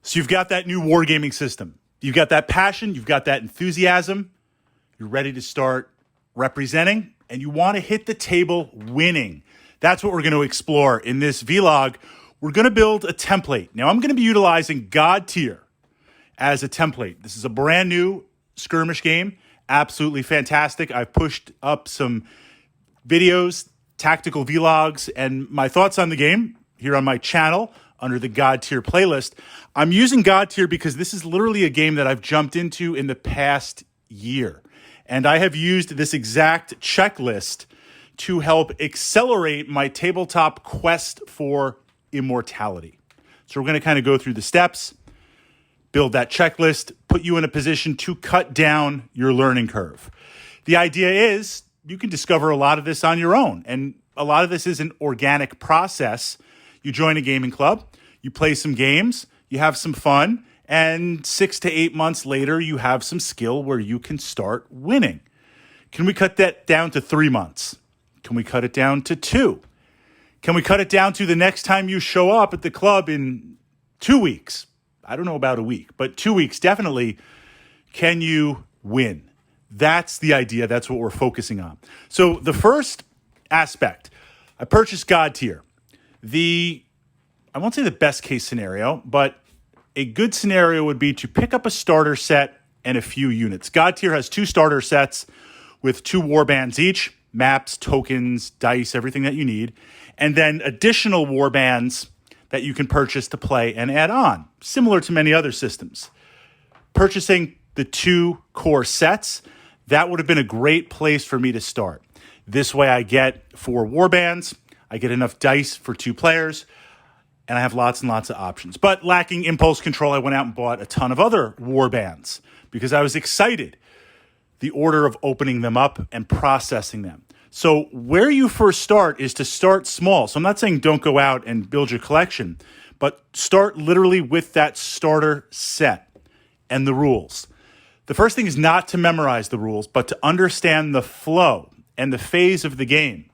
So you've got that new wargaming system. You've got that passion. You've got that enthusiasm. You're ready to start representing, and you want to hit the table winning. That's what we're going to explore in this vlog. We're going to build a template. Now, I'm going to be utilizing God Tier as a template. This is a brand new skirmish game. Absolutely fantastic. I've pushed up some videos, tactical vlogs, and my thoughts on the game here on my channel under the God Tier playlist. I'm using God Tier because this is literally a game that I've jumped into in the past year. And I have used this exact checklist to help accelerate my tabletop quest for immortality. So we're going to kind of go through the steps, build that checklist, put you in a position to cut down your learning curve. The idea is you can discover a lot of this on your own. And a lot of this is an organic process. You join a gaming club, you play some games, you have some fun, and 6 to 8 months later, you have some skill where you can start winning. Can we cut that down to 3 months? Can we cut it down to 2? Can we cut it down to the next time you show up at the club in 2 weeks? I don't know about a week, but 2 weeks definitely. Can you win? That's the idea. That's what we're focusing on. So the first aspect, I purchased God Tier. I won't say the best case scenario, but a good scenario would be to pick up a starter set and a few units. God Tier has 2 starter sets with 2 warbands each, maps, tokens, dice, everything that you need, and then additional warbands that you can purchase to play and add on, similar to many other systems. Purchasing the 2 core sets, that would have been a great place for me to start. This way I get 4 warbands, I get enough dice for 2 players, and I have lots and lots of options. But lacking impulse control, I went out and bought a ton of other warbands because I was excited. The order of opening them up and processing them. So where you first start is to start small. So I'm not saying don't go out and build your collection, but start literally with that starter set and the rules. The first thing is not to memorize the rules, but to understand the flow and the phase of the game.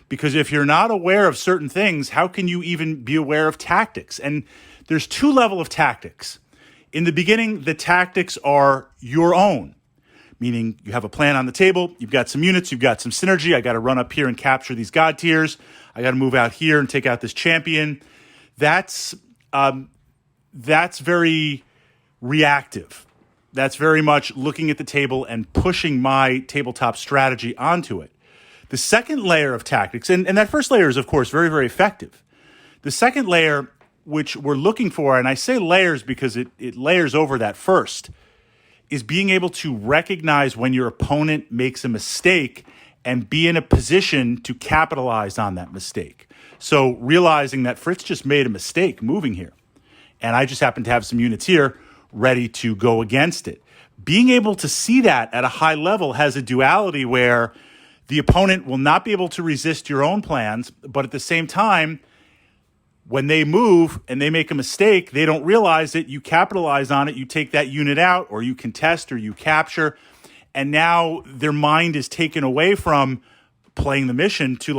Because if you're not aware of certain things, how can you even be aware of tactics? And there's 2 levels of tactics. In the beginning, the tactics are your own, meaning you have a plan on the table, you've got some units, you've got some synergy. I got to run up here and capture these God Tiers. I got to move out here and take out this champion. That's very reactive. That's very much looking at the table and pushing my tabletop strategy onto it. The second layer of tactics, and that first layer is, of course, very, very effective. The second layer, which we're looking for, and I say layers because it layers over that first, is being able to recognize when your opponent makes a mistake and be in a position to capitalize on that mistake. So realizing that Fritz just made a mistake moving here, and I just happen to have some units here ready to go against it. Being able to see that at a high level has a duality where the opponent will not be able to resist your own plans, but at the same time, when they move and they make a mistake, they don't realize it. You capitalize on it. You take that unit out, or you contest, or you capture, and now their mind is taken away from playing the mission to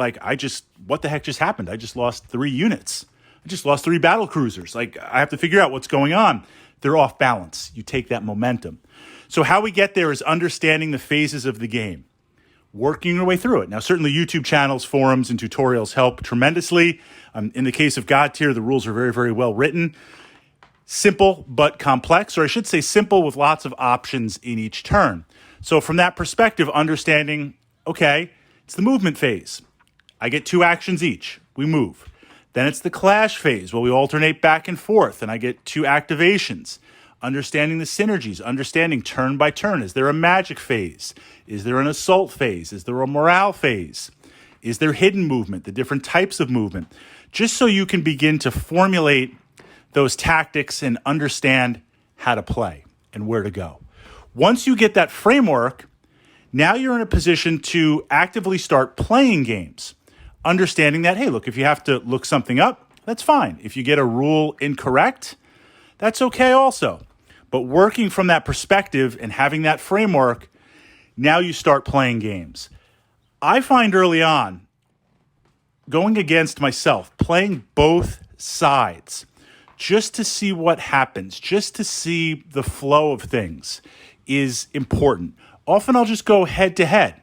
what the heck just happened? I just lost 3 units. I just lost 3 battle cruisers. I have to figure out what's going on. They're off balance. You take that momentum. So how we get there is understanding the phases of the game, working your way through it. Now, certainly YouTube channels, forums, and tutorials help tremendously. In the case of God Tier, the rules are very, very well written. Simple but complex, or I should say simple with lots of options in each turn. So from that perspective, understanding, okay, it's the movement phase. I get 2 actions each. We move. Then it's the clash phase where we alternate back and forth, and I get 2 activations. Understanding the synergies, understanding turn by turn. Is there a magic phase? Is there an assault phase? Is there a morale phase? Is there hidden movement, the different types of movement? Just so you can begin to formulate those tactics and understand how to play and where to go. Once you get that framework, now you're in a position to actively start playing games. Understanding that, hey, look, if you have to look something up, that's fine. If you get a rule incorrect, that's okay also. But working from that perspective and having that framework, now you start playing games. I find early on, going against myself, playing both sides, just to see what happens, just to see the flow of things is important. Often I'll just go head to head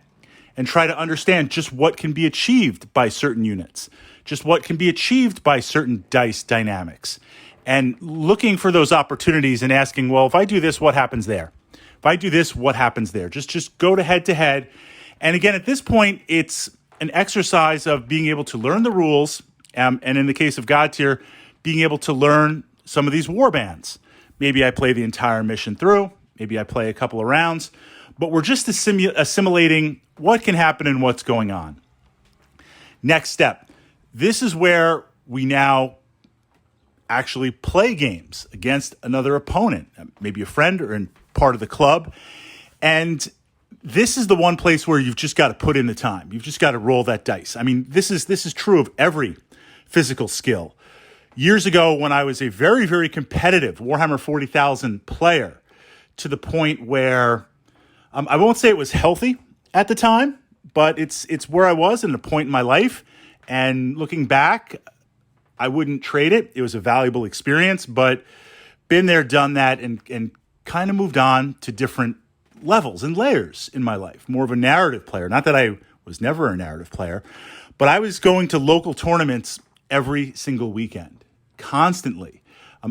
and try to understand just what can be achieved by certain units, just what can be achieved by certain dice dynamics, and looking for those opportunities and asking, well, if I do this, what happens there? If I do this, what happens there? Just go to head. And again, at this point, it's an exercise of being able to learn the rules, and in the case of God Tier, being able to learn some of these war bands. Maybe I play the entire mission through, maybe I play a couple of rounds, but we're just assimilating what can happen and what's going on. Next step. This is where we now actually play games against another opponent, maybe a friend or in part of the club. And this is the one place where you've just got to put in the time. You've just got to roll that dice. I mean, this is true of every physical skill. Years ago, when I was a very, very competitive Warhammer 40,000 player, to the point where I won't say it was healthy at the time, but it's where I was in a point in my life. And looking back, I wouldn't trade it. It was a valuable experience, but been there, done that, and kind of moved on to different levels and layers in my life. More of a narrative player. Not that I was never a narrative player, but I was going to local tournaments every single weekend, constantly.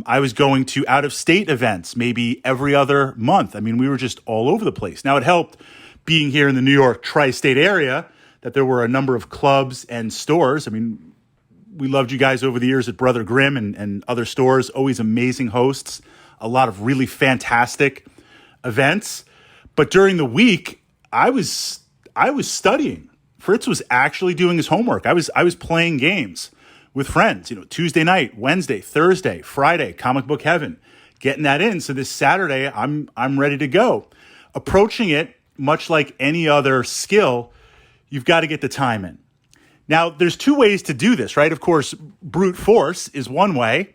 I was going to out-of-state events maybe every other month. I mean, we were just all over the place. Now, it helped being here in the New York tri-state area that there were a number of clubs and stores. I mean, we loved you guys over the years at Brother Grimm and other stores, always amazing hosts, a lot of really fantastic events. But during the week, I was studying. Fritz was actually doing his homework. I was playing games with friends, Tuesday night, Wednesday, Thursday, Friday, comic book heaven, getting that in. So this Saturday, I'm ready to go. Approaching it, much like any other skill, you've got to get the time in. Now, there's two ways to do this, right? Of course, brute force is one way.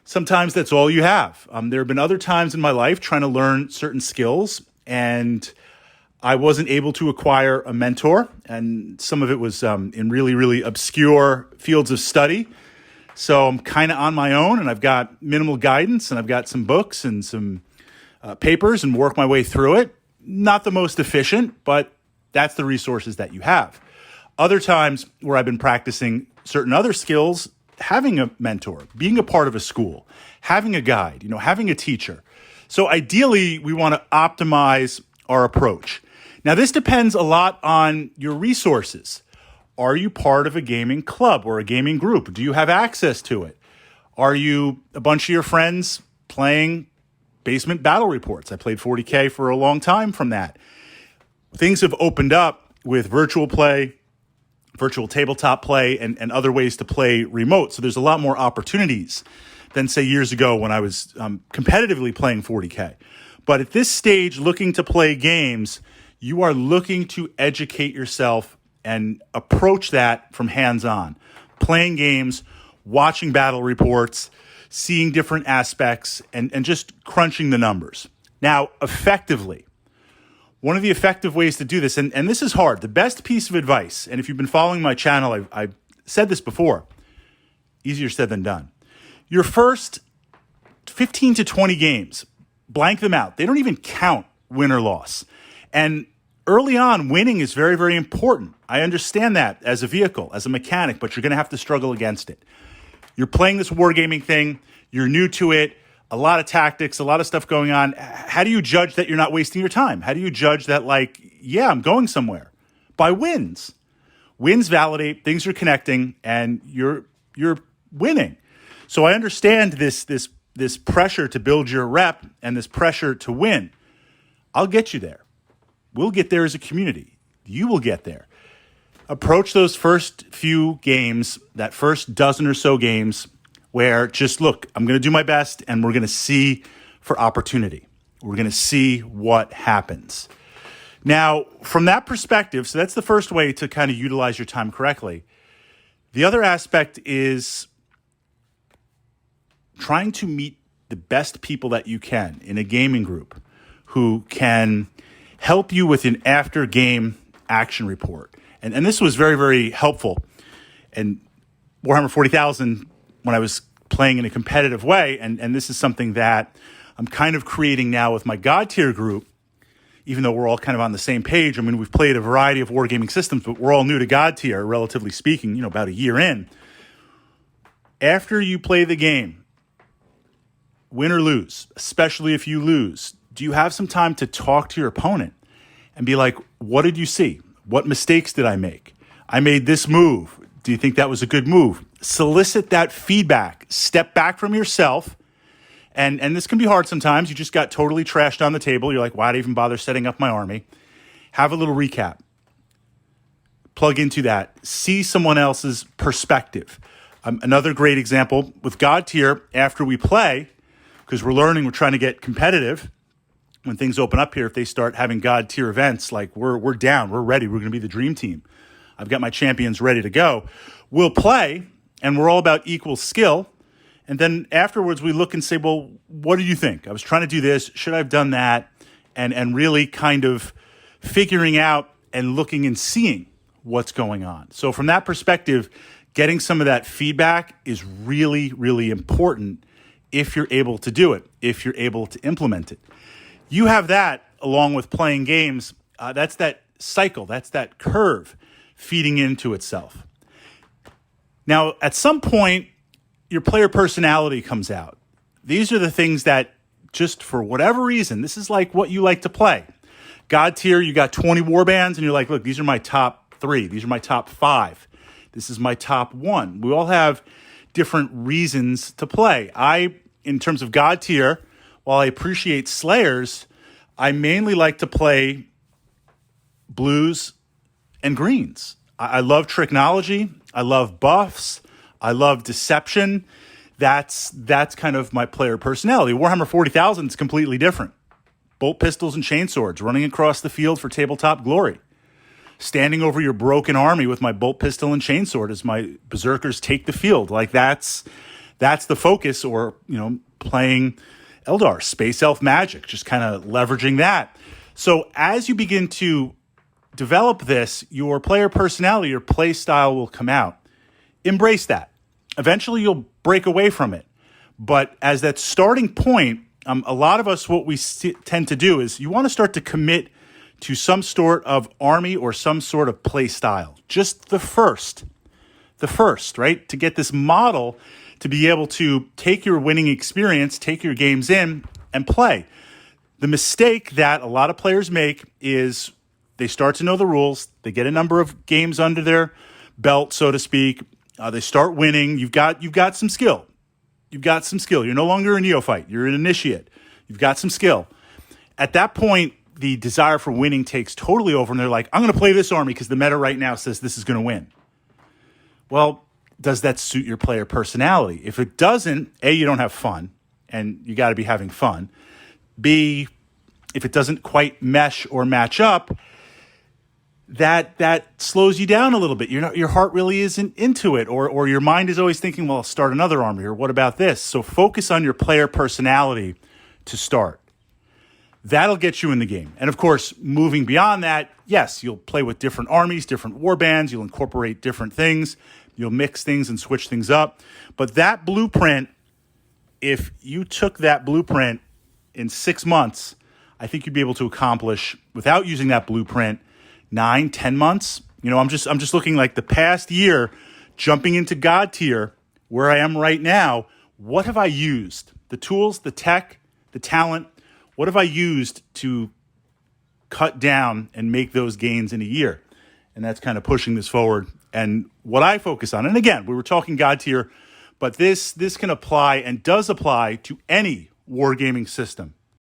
Sometimes that's all you have. There have been other times in my life trying to learn certain skills, and I wasn't able to acquire a mentor, and some of it was in really, really obscure fields of study. So I'm kind of on my own, and I've got minimal guidance, and I've got some books and some papers and work my way through it. Not the most efficient, but that's the resources that you have. Other times where I've been practicing certain other skills, having a mentor, being a part of a school, having a guide, having a teacher. So ideally, we want to optimize our approach. Now, this depends a lot on your resources. Are you part of a gaming club or a gaming group? Do you have access to it? Are you a bunch of your friends playing basement battle reports? I played 40K for a long time from that. Things have opened up with virtual play, virtual tabletop play, and other ways to play remote. So there's a lot more opportunities than, say, years ago when I was competitively playing 40K. But at this stage, looking to play games, you are looking to educate yourself and approach that from hands-on. Playing games, watching battle reports, seeing different aspects, and just crunching the numbers. Now, effectively, one of the effective ways to do this, and this is hard, the best piece of advice, and if you've been following my channel, I've said this before, easier said than done. Your first 15 to 20 games, blank them out. They don't even count win or loss. And early on, winning is very, very important. I understand that as a vehicle, as a mechanic, but you're going to have to struggle against it. You're playing this wargaming thing. You're new to it. A lot of tactics, a lot of stuff going on. How do you judge that you're not wasting your time? How do you judge that, I'm going somewhere? By wins. Wins validate, things are connecting, and you're winning. So I understand this pressure to build your rep and this pressure to win. I'll get you there. We'll get there as a community. You will get there. Approach those first few games, that first dozen or so games, where just look, I'm going to do my best, and we're going to see for opportunity. We're going to see what happens. Now, from that perspective, so that's the first way to kind of utilize your time correctly. The other aspect is trying to meet the best people that you can in a gaming group who can help you with an after-game action report. And this was very, very helpful. And Warhammer 40,000, when I was playing in a competitive way. And this is something that I'm kind of creating now with my God tier group, even though we're all kind of on the same page. I mean, we've played a variety of wargaming systems, but we're all new to God tier, relatively speaking, about a year in. After you play the game, win or lose, especially if you lose, do you have some time to talk to your opponent and be like, what did you see? What mistakes did I make? I made this move. Do you think that was a good move? Solicit that feedback. Step back from yourself. And this can be hard sometimes. You just got totally trashed on the table. You're like, why'd I even bother setting up my army? Have a little recap. Plug into that. See someone else's perspective. Another great example with God tier, after we play, because we're learning, we're trying to get competitive. When things open up here, if they start having God tier events, like we're down, we're ready, we're going to be the dream team. I've got my champions ready to go. We'll play, and we're all about equal skill. And then afterwards, we look and say, well, what do you think? I was trying to do this. Should I have done that? And really kind of figuring out and looking and seeing what's going on. So from that perspective, getting some of that feedback is really, really important if you're able to do it, if you're able to implement it. You have that along with playing games. That's that cycle. That's that curve feeding into itself. Now, at some point, your player personality comes out. These are the things that just for whatever reason, this is like what you like to play. God tier, you got 20 warbands, and you're like, look, these are my top 3. These are my top 5. This is my top 1. We all have different reasons to play. In terms of God tier, while I appreciate Slayers, I mainly like to play blues and greens. I love technology. I love buffs. I love deception. That's kind of my player personality. Warhammer 40,000 is completely different. Bolt pistols and chainswords running across the field for tabletop glory. Standing over your broken army with my bolt pistol and chainsword as my berserkers take the field. Like that's the focus. Or, playing Eldar, space elf magic, just kind of leveraging that. So as you begin to develop this, your player personality, your play style will come out. Embrace that. Eventually, you'll break away from it. But as that starting point, a lot of us, what we tend to do is you want to start to commit to some sort of army or some sort of play style. Just the first, right? To get this model to be able to take your winning experience, take your games in, and play. The mistake that a lot of players make is they start to know the rules. They get a number of games under their belt, so to speak. They start winning. You've got some skill. You're no longer a neophyte. You're an initiate. You've got some skill. At that point, the desire for winning takes totally over, and they're like, I'm going to play this army because the meta right now says this is going to win. Well, does that suit your player personality? If it doesn't, A, you don't have fun, and you got to be having fun. B, if it doesn't quite mesh or match up, that slows you down a little bit. Your heart really isn't into it, or your mind is always thinking, well, I'll start another army, or what about this? So focus on your player personality to start. That'll get you in the game. And of course, moving beyond that, yes, you'll play with different armies, different warbands, you'll incorporate different things, you'll mix things and switch things up. But that blueprint, if you took that blueprint in 6 months, I think you'd be able to accomplish, without using that blueprint, 9, 10 months. I'm just looking like the past year, jumping into God tier, where I am right now. What have I used? The tools, the tech, the talent. What have I used to cut down and make those gains in a year? And that's kind of pushing this forward. And what I focus on, and again, we were talking God tier, but this can apply and does apply to any wargaming system.